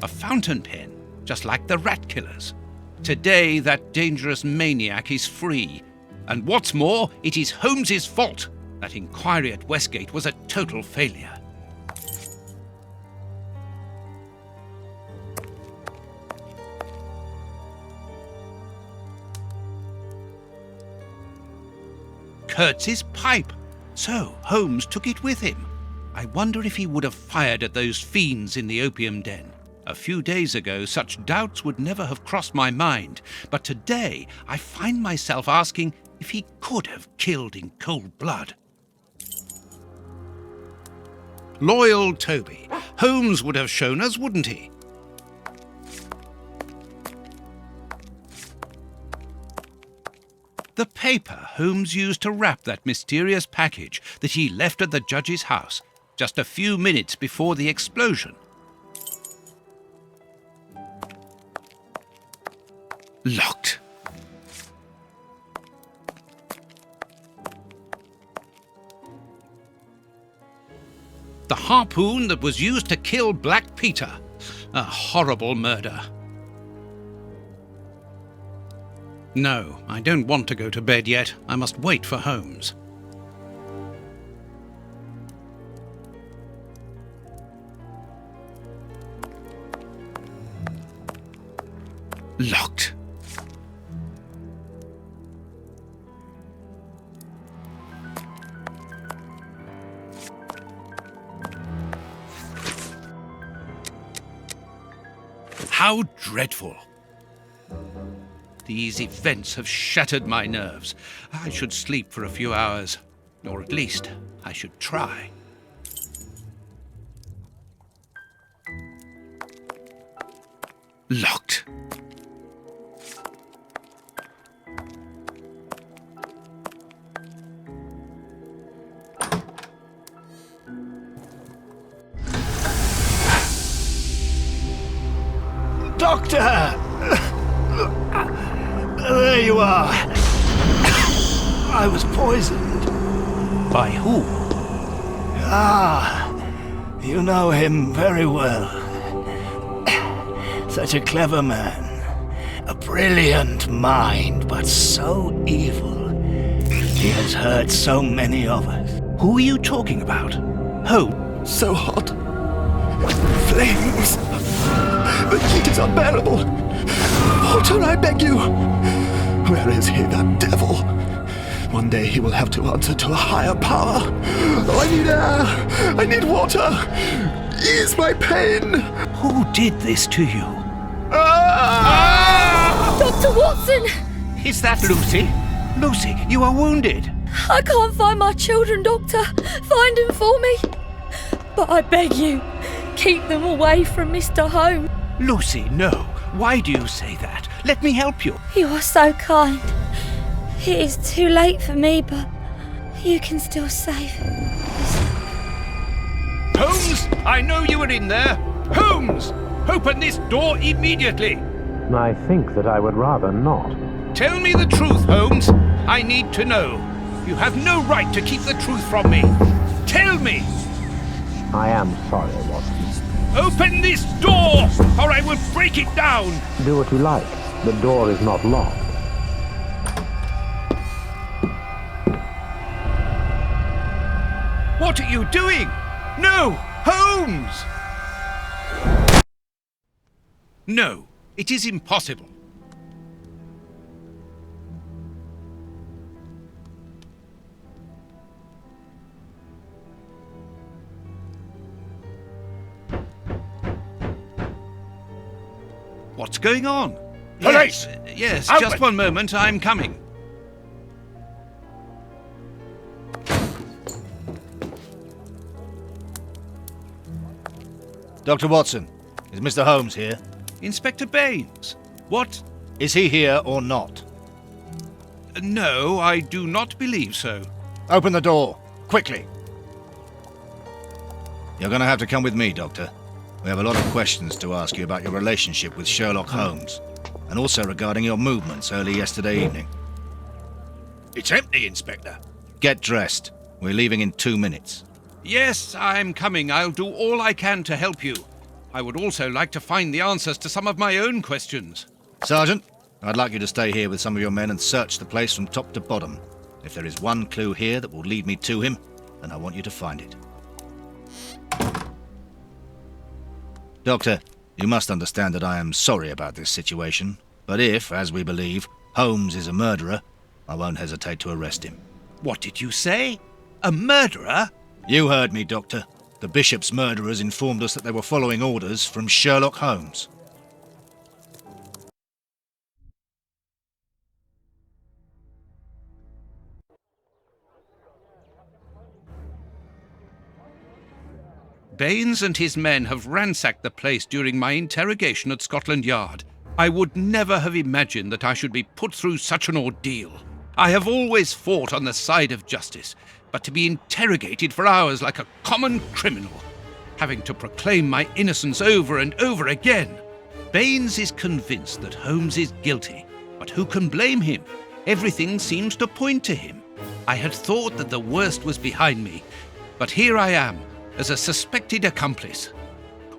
A fountain pen, just like the rat killers. Today, that dangerous maniac is free. And what's more, it is Holmes's fault. That inquiry at Westgate was a total failure. Kurtz's pipe. So Holmes took it with him. I wonder if he would have fired at those fiends in the opium den. A few days ago, such doubts would never have crossed my mind, but today I find myself asking if he could have killed in cold blood. Loyal Toby. Holmes would have shown us, wouldn't he? The paper Holmes used to wrap that mysterious package that he left at the judge's house just a few minutes before the explosion. Locked. The harpoon that was used to kill Black Peter. A horrible murder. No, I don't want to go to bed yet. I must wait for Holmes. Locked. How dreadful. These events have shattered my nerves. I should sleep for a few hours, or at least I should try. Locked. Doctor! There you are. I was poisoned. By who? Ah, you know him very well. Such a clever man. A brilliant mind, but so evil. He has hurt so many of us. Who are you talking about? Who? So hot. Flames. The heat is unbearable. Water, I beg you. Where is he, that devil? One day he will have to answer to a higher power. Oh, I need air. I need water. Ease my pain. Who did this to you? Dr. Watson! Is that Lucy? Lucy, you are wounded. I can't find my children, Doctor. Find them for me. But I beg you, keep them away from Mr. Holmes. Lucy, no. Why do you say that? Let me help you. You are so kind. It is too late for me, but you can still save yourself. Holmes, I know you are in there. Holmes, open this door immediately. I think that I would rather not. Tell me the truth, Holmes. I need to know. You have no right to keep the truth from me. Tell me. I am sorry, Watson. Open this door, or I will break it down. Do what you like. The door is not locked. What are you doing? No, Holmes! No, it is impossible. What's going on? Police! Yes, Open! just one moment, I'm coming. Dr. Watson, is Mr. Holmes here? Inspector Baines, what? Is he here or not? No, I do not believe so. Open the door, quickly. You're going to have to come with me, Doctor. We have a lot of questions to ask you about your relationship with Sherlock Holmes, and also regarding your movements early yesterday evening. It's empty, Inspector. Get dressed. We're leaving in 2 minutes. Yes, I'm coming. I'll do all I can to help you. I would also like to find the answers to some of my own questions. Sergeant, I'd like you to stay here with some of your men and search the place from top to bottom. If there is one clue here that will lead me to him, then I want you to find it. Doctor, you must understand that I am sorry about this situation, but if, as we believe, Holmes is a murderer, I won't hesitate to arrest him. What did you say? A murderer? You heard me, Doctor. The Bishop's murderers informed us that they were following orders from Sherlock Holmes. Baines and his men have ransacked the place during my interrogation at Scotland Yard. I would never have imagined that I should be put through such an ordeal. I have always fought on the side of justice, but to be interrogated for hours like a common criminal, having to proclaim my innocence over and over again. Baines is convinced that Holmes is guilty, but who can blame him? Everything seems to point to him. I had thought that the worst was behind me, but here I am, as a suspected accomplice.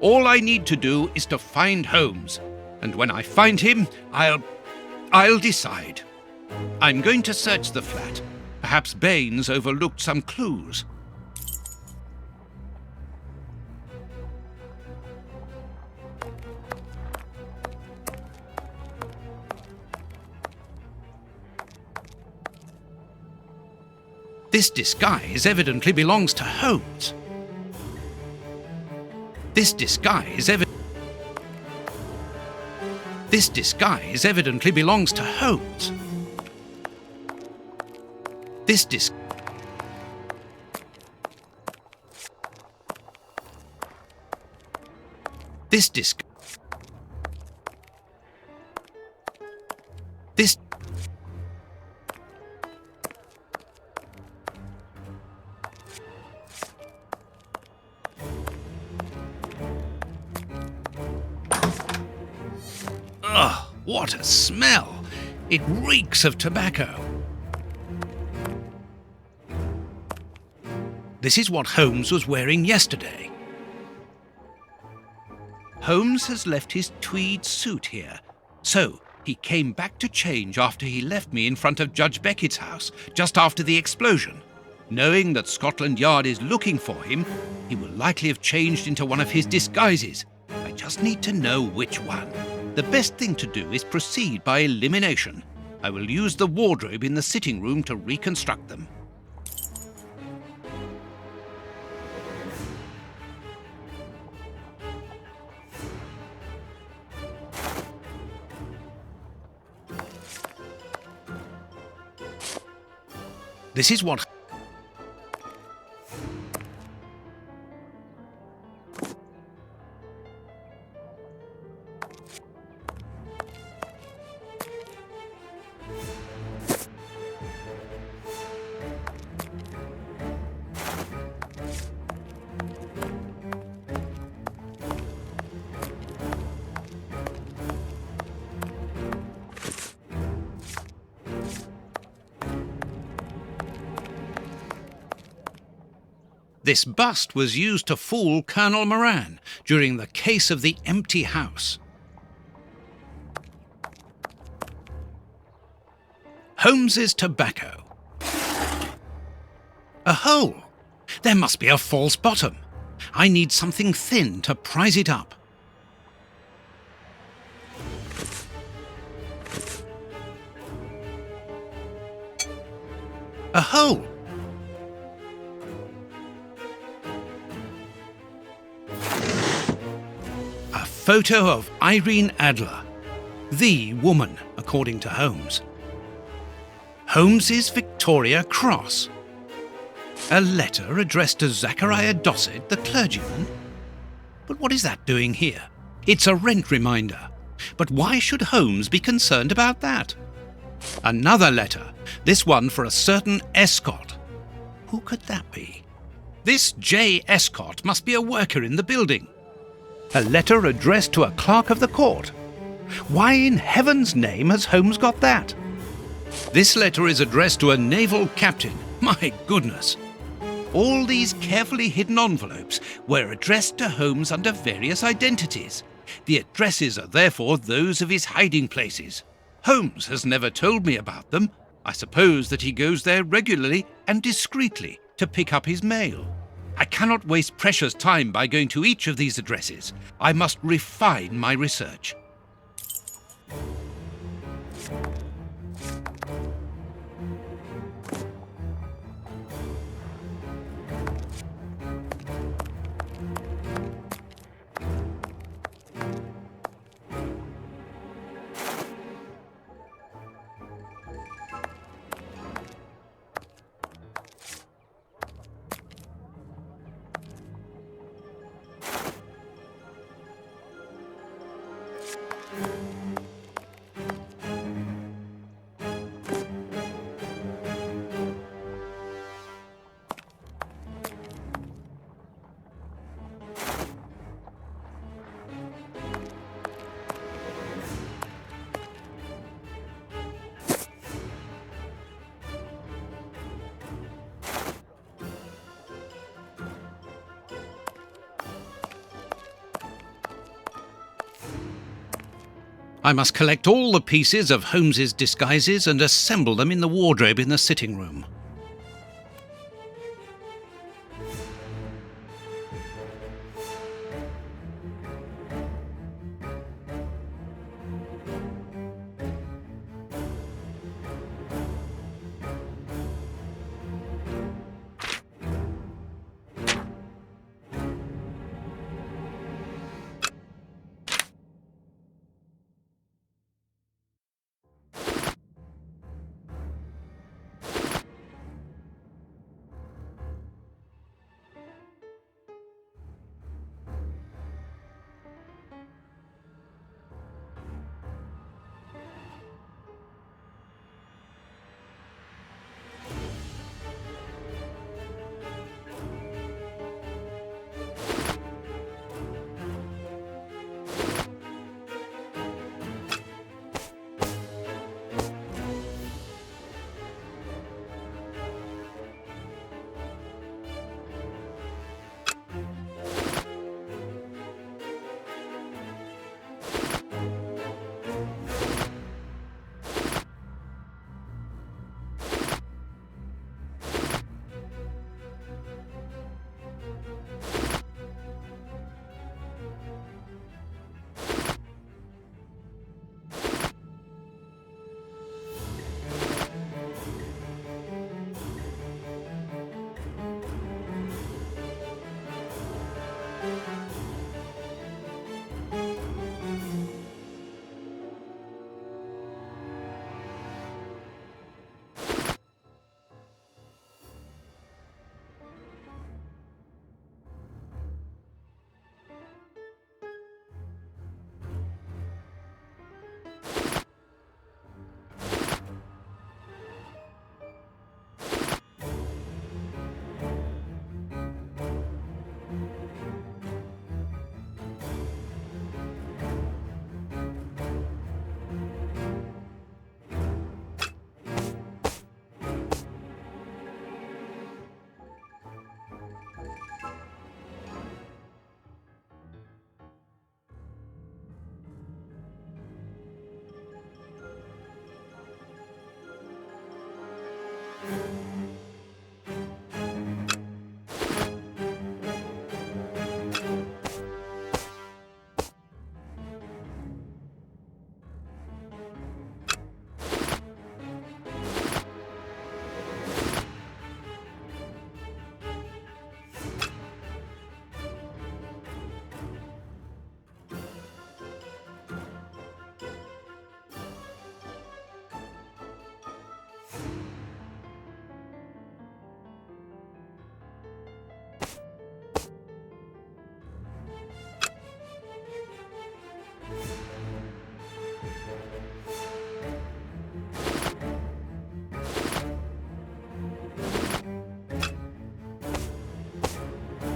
All I need to do is to find Holmes, and when I find him, I'll decide. I'm going to search the flat. Perhaps Baines overlooked some clues. This disguise evidently belongs to Holmes. This disguise evidently belongs to Holmes. This disguise Ugh, what a smell! It reeks of tobacco. This is what Holmes was wearing yesterday. Holmes has left his tweed suit here, so he came back to change after he left me in front of Judge Beckett's house, just after the explosion. Knowing that Scotland Yard is looking for him, he will likely have changed into one of his disguises. I just need to know which one. The best thing to do is proceed by elimination. I will use the wardrobe in the sitting room to reconstruct them. This is what... This bust was used to fool Colonel Moran during the case of the empty house. Holmes's tobacco. A hole. There must be a false bottom. I need something thin to prise it up. A hole. A photo of Irene Adler, the woman, according to Holmes. Holmes's Victoria Cross. A letter addressed to Zachariah Dossett, the clergyman. But what is that doing here? It's a rent reminder. But why should Holmes be concerned about that? Another letter, this one for a certain Escott. Who could that be? This J. Escott must be a worker in the building. A letter addressed to a clerk of the court. Why in heaven's name has Holmes got that? This letter is addressed to a naval captain. My goodness. All these carefully hidden envelopes were addressed to Holmes under various identities. The addresses are therefore those of his hiding places. Holmes has never told me about them. I suppose that he goes there regularly and discreetly to pick up his mail. I cannot waste precious time by going to each of these addresses. I must refine my research. I must collect all the pieces of Holmes's disguises and assemble them in the wardrobe in the sitting room.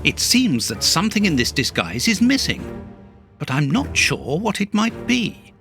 It seems that something in this disguise is missing, but I'm not sure what it might be.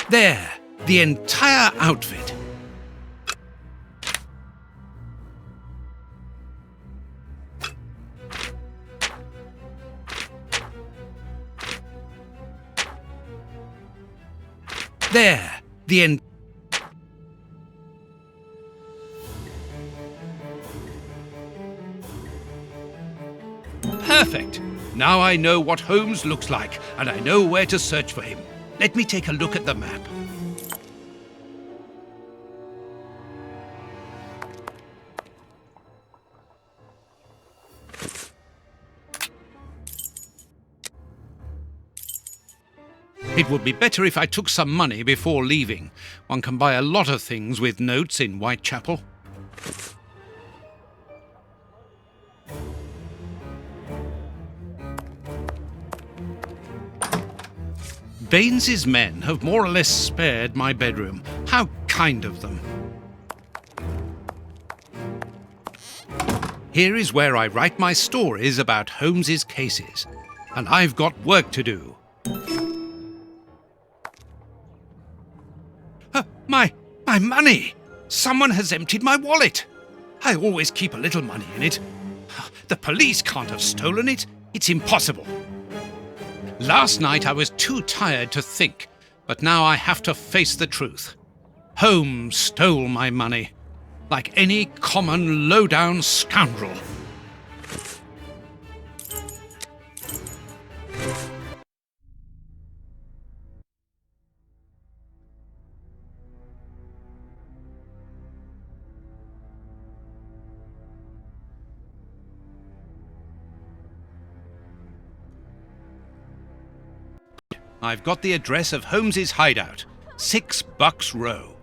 There, the entire outfit. There, the en... Perfect! Now I know what Holmes looks like, and I know where to search for him. Let me take a look at the map. It would be better if I took some money before leaving. One can buy a lot of things with notes in Whitechapel. Baines's men have more or less spared my bedroom. How kind of them. Here is where I write my stories about Holmes's cases. And I've got work to do. My money! Someone has emptied my wallet. I always keep a little money in it. The police can't have stolen it. It's impossible. Last night I was too tired to think, but now I have to face the truth. Holmes stole my money, like any common low-down scoundrel. I've got the address of Holmes's hideout, 6 Bucks Row.